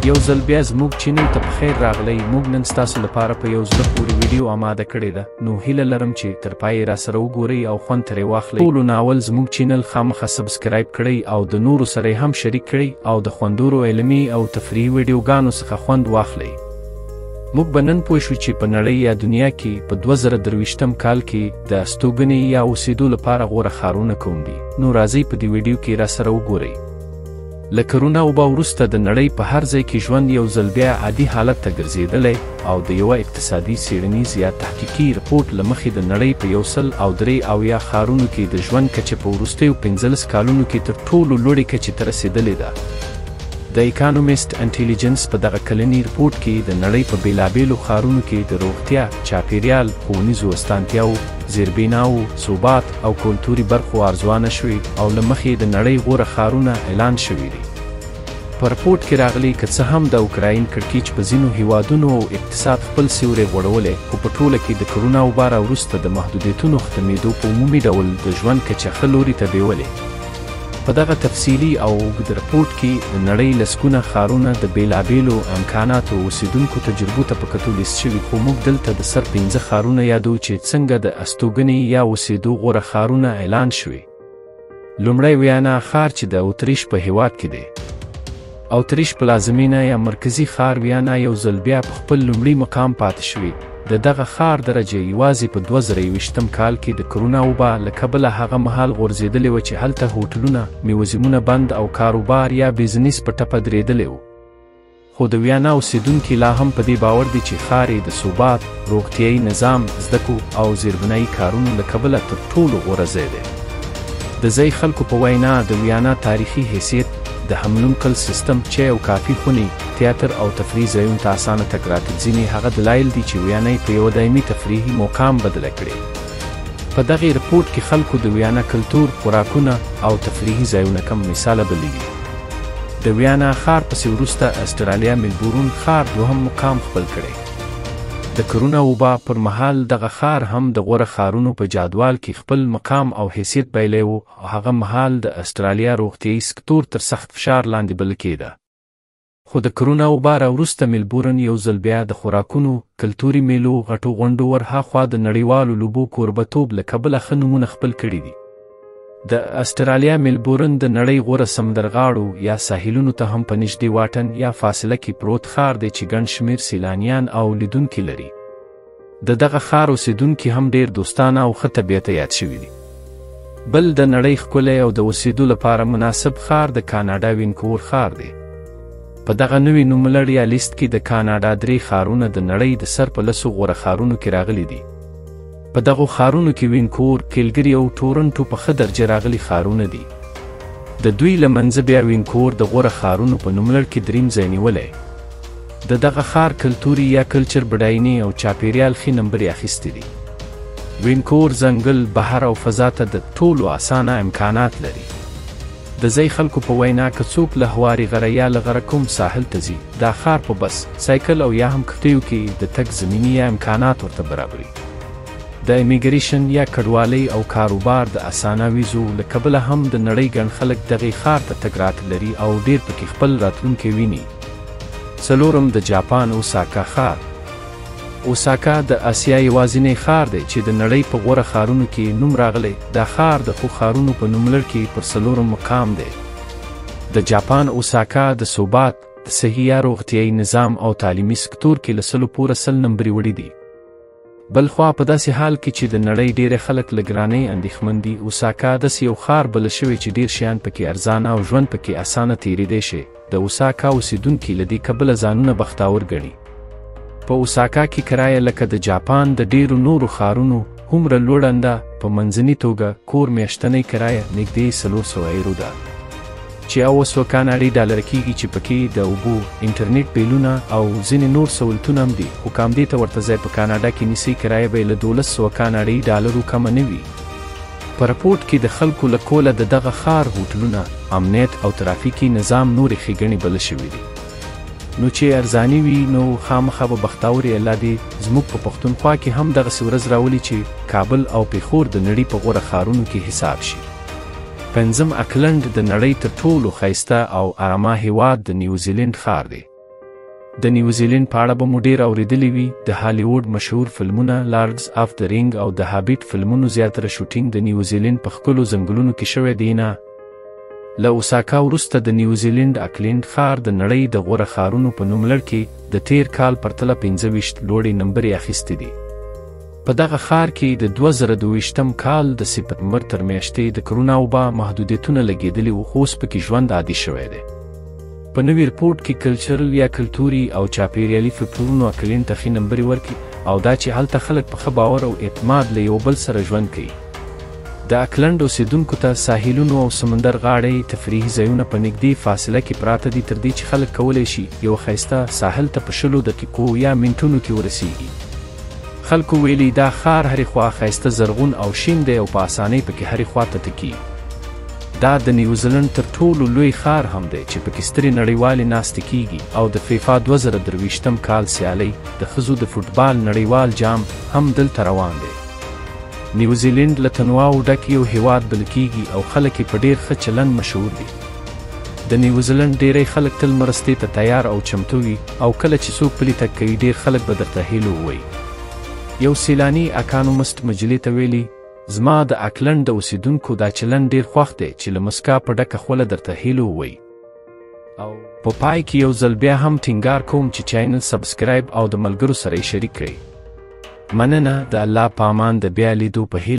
یو ځل بیا زموږ چینل ته پخیر راغلی. موږ نن ستاسو لپاره په یو زړه پورې ویډیو آماده کړې ده. نو هیله لرم چې تر پایه راسره وګورئ او خوند ترې واخلئ. ټولو ناول زموږ چینل خامخا سبسکرایب کړئ او د نورو سره هم شریک کړئ او د خوندورو علمي او تفریحي ویډیوګانو څخه خوند واخلئ. موږ به نن پوه شو چې په نړۍ یا دنیا کې په 2023م کال کې د استوګنې یا اوسېدو لپاره غوره ښارونه کوم دي. نو راځئ په دې ویډیو کې راسره وګورئ. له کرونا وبا وروسته د نړۍ په هر ځای کې ژوند یو ځل بیا عادي حالت ته ګرځېدلی او د یوه اقتصادي څېړنیز یا تحقیقي رپورټ له مخې د نړۍ په 103 ښارونو کې د ژوند کچه په وروستیو 15 کالونو کې تر ټولو لوړې کچې ته رسېدلې ده. د اکانومیست انټیلیجنس په دغه کلني رپورټ کې د نړۍ په بېلابېلو ښارونو کې د روغتیا، چاپېریال، ښوونیزو اسانتیاوو، زیربناوو، ثبات او کلتوري برخو ارزوانه شوي او له مخې د نړۍ غوره ښارونه اعلان شوي دي. په رپورټ کې راغلي که څه هم د اوکراین کړکېچ په ځینو هیوادونو او اقتصاد خپل سیوری غوړولی، خو په ټوله کې د کرونا وبا راوروسته د محدودیتونو ختمېدو په عمومي ډول د ژوند کچه ښه لوري ته بیولې. په دغه تفصیلي او اوږد رپورټ کې د نړۍ لسګونه ښارونه د بېلابېلو امکاناتو اوسېدونکو تجربو ته په کتو لیست شوي، خو موږ دلته د سر 15 ښارونه یادو چې څنګه د استوګنې یا اوسېدو غوره ښارونه اعلان شوي. لومړی ویانا ښار چې د اتریش په هیواد کې دی. اتریش پلازمینه یا مرکزي ښار ویانا یو ځل بیا په خپل لومړي مقام پاتې شوي. د دغه ښار درجه یوازې په 2021م کال کې د کرونا وبا له کبله هغه مهال غورځېدلې وه چې هلته هوټلونه، میوزیمونه بند او کاروبار یا بزنس په ټپه درېدلی و. خو د ویانا اوسېدونکي لا هم په دې باور دي چې ښار یې د ثبات، روغتیایي نظام، زدهکړو او زیربنایي کارونو له کبله تر ټولو غوره ځای دی. د ځای خلکو په وینا د ویانا تاریخي حیثیت، د حمل نقل سیستم، چای او کافي خونې، تیاتر او تفریح ځایونو ته اسانه تګ راتګ ځینې هغه دلایل دي چې ویانا یې په یوه دایمي تفریحي مقام بدله کړې. په دغې رپورټ کې خلکو د ویانا کلتور، خوراکونه او تفریحي ځایونه کم مثاله بللي. د ویانا ښار پسې وروسته اسټرالیا ملبورن ښار دوهم مقام خپل کړی. د کرونا وبا پر مهال دغه ښار هم د غوره ښارونو په جدول کې خپل مقام او حیثیت بایلی و او هغه مهال د اسټرالیا روغتیایي سکتور تر سخت فشار لاندې بلل کېده. خو د کرونا وبا راوروسته ملبورن یو ځل بیا د خوراکونو، کلتوري میلو، غټو غونډو ورهاخوا د نړیوالو لوبو کوربهتوب له کبله ښه نومونه خپل کړي دي. د اسټرالیا ملبورن د نړۍ غوره سمندرغاړو یا ساحلونو ته هم په نږدې واټن یا فاصله کې پروت ښار دی چې ګڼ شمېر سیلانیان او لیدونکي لري. د دغه ښار اوسېدونکي هم ډېر دوستانه او ښه طبیعته یاد شوي دي. بل د نړۍ ښکلی او د اوسېدو لپاره مناسب ښار د کاناډا وینکوور ښار دی. په دغه نوي نوملړ یا لیست کې د کاناډا 3 ښارونه د نړۍ د سر په 10 غوره ښارونو کې راغلي دي. په دغو ښارونو کې وینکوور، کیلګري او ټورنټو په ښه درجه راغلي ښارونه دي. د دوی له منځه بیا وینکوور د غوره ښارونو په نوملړ کې دریم ځای نیولی. د دغه ښار کلتوري یا کلچر بډاینې او چاپېریال ښې نمبرې اخیستې دي. وینکوور ځنګل، بحر او فضا ته د ټولو اسانه امکانات لري. د ځای خلکو په وینا که څوک له هواري غره یا له غره کوم ساحل ته ځي، دا ښار په بس، سایکل او یا هم کښتیو کې د تګ زمیني یا امکانات ورته برابري. د امیګریشن یا کډوالۍ او کاروبار د اسانه ویزو له کبله هم د نړۍ ګڼ خلک دغې ښار ته تګ راتګ لري او ډېر پکې خپل راتلونکی ویني. څلورم د جاپان اوساکا ښار. اوساکا د اسیا یوازینی ښار دی چې د نړۍ په غوره ښارونو کې نوم راغلی. دا ښار د ښو ښارونو په نوملړ کې پر 4م مقام دی. د جاپان اوساکا د ثبات، د صحي یا روغتیایي نظام او تعلیمي سکتور کې له 100 پوره 100 نمبرې وړي دي. بلخوا په داسې حال کې چې د نړۍ ډېری خلک له ګرانۍ اندېښمن دي، اوساکا داسې یو ښار بلل شوی چې ډېر شیان پکې ارزانه او ژوند پکې اسانه تېرېدی شي. د اوساکا اوسېدونکي له دې کبله ځانونه بختور ګڼي. په اوساکا کې کرایه لکه د جاپان د ډېرو نورو ښارونو هومره لوړه ده. په منځني توګه کور میاشتنۍ کرایه نږدې 400 ایرو ده چې 200 کاناډي ډالر کېږي، چې پکې د اوبو، انټرنیټ بیلونه او ځینې نور سهولتونه هم دي. خو که همدې ته ورته ځای په کاناډا کې نیسئ، کرایه به یې له 1200 کاناډي ډالرو کمه نه وي. په رپورټ کې د خلکو له کوله د دغه ښار هوټلونه، امنیت او ترافیکي نظام نورې ښېګڼې بلل شوي دي. نو چې ارزاني وي نو خامخا به بختاورې الله دې زموږ په پښتونخوا کې هم دغسې ورځ راولي چې کابل او پېښور د نړۍ په غوره ښارونو کې حساب شي. 5م اکلند د نړۍ تر ټولو ښایسته او آرامه هیواد د نیوزیلند ښار دی. د نیوزیلند په اړه به مو ډېر اورېدلي وي. د هالیوډ مشهور فلمونه لارډز آف د رینګ او د هابیټ فلمونو زیاتره شوټینګ د نیوزیلند په ښکلو ځنګلونو کې شوی دی نه. له اوساکا وروسته د نیوزیلند اکلینډ ښار د نړۍ د غوره ښارونو په نوملړ کې د تیر کال پرتله 25 لوړې نمبرې اخیستې دي. په دغه ښار کې د 2022م کال د سپتمبر تر میاشتې د کرونا وبا محدودیتونه لګېدلي وو، خو اوس پکې ژوند عادي شوی دی. په نوي رپورټ کې کلچرل یا کلتوري او چاپېریالي فکټورونو اکلینډ ته ښې نمبرې ورکړي، او دا چې هلته خلک په ښه باور او اعتماد له یو بل سره ژوند کوي. د اکلنډ اوسیدونکو ته ساحلونو او سمندر غاړې تفریحي ځایونه په نږدې فاصله کې پراته دي، تر دې چې خلک کولی شي یو ښایسته ساحل ته په 20 دقیقو یا منټونو کې ورسیږي. خلکو ویلي دا ښار هرې خوا ښایسته زرغون او شین دی او په اسانۍ پکې هرې خوا ته تکي. دا د نیوزیلند تر ټولو لوی ښار هم دی چې پکې سترې نړیوالې ناستې کیږي، او د فیفا 2023م کال سیالۍ د ښځو د فوټبال نړیوال جام هم دلته روان دی. نیوزیلند له تنوعو ډک یو هیواد بلل کیږي او خلک یې په ډېر ښه چلند مشهور دي. د نیوزیلند ډېری خلک تل مرستې ته تیار او چمتو وي، او کله چې څوک پلي تګ کوي ډېر خلک به درته هیلو ووایي. یو سیلاني اکانومست مجلې ته ویلي، زما د اکلنډ د اوسیدونکو دا چلند ډېر خوښ دی چې له مسکا په ډکه خوله درته هیلو ووایي. او په پای کې یو ځل بیا هم ټینګار کوم چې چینل سبسکرایب او د ملګرو سره یې شریک کړئ. مننه. د الله په امان. د بیا لیدو په هیله.